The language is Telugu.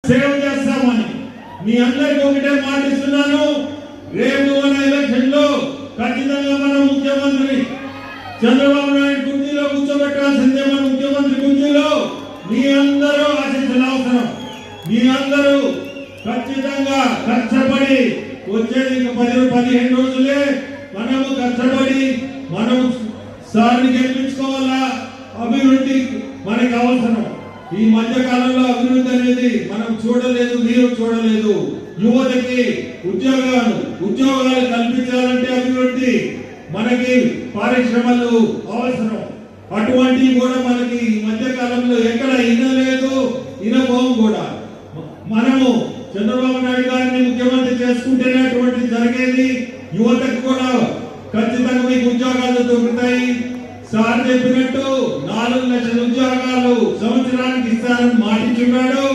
సేవ చేస్తామని మీ అందరికీ ఒకటే మాట ఇస్తున్నాను. రేపు మన ఎలక్షన్ లో ఖచ్చితంగా మన ముఖ్యమంత్రి చంద్రబాబు నాయుడు కుర్చీలో కూర్చోబెట్టాల్సిందే. మన ముఖ్యమంత్రి కుర్చీలో మీ అందరూ ఆశించిన అవసరం. మీ అందరూ ఖచ్చితంగా కష్టపడి వచ్చేది ఇంకా 10-15 రోజులే. మనము కష్టపడి మనం సార్ని గెలిపించుకోవాలా. అభివృద్ధి మనకి అవసరం. ఈ మధ్య కాలంలో అభివృద్ధి అనేది మనం చూడలేదు, మీరు చూడలేదు. యువతకి ఉద్యోగాలు కల్పించాలంటే అభివృద్ధి, మనకి పరిశ్రమలు అవసరం. అటువంటివి కూడా మనకి ఈ మధ్య కాలంలో ఎక్కడ వినలేదు, వినబోము కూడా. మనము చంద్రబాబు నాయుడు గారిని ముఖ్యమంత్రి చేసుకుంటేనే అటువంటి జరిగేది. యువతకు కూడా ఖచ్చితంగా మీకు ఉద్యోగాలు దొరుకుతాయి. సార్ చెప్పినట్టు 4 లక్షల ఉద్యోగాలు సంవత్సరానికి ఇస్తారని మాటించున్నాడు.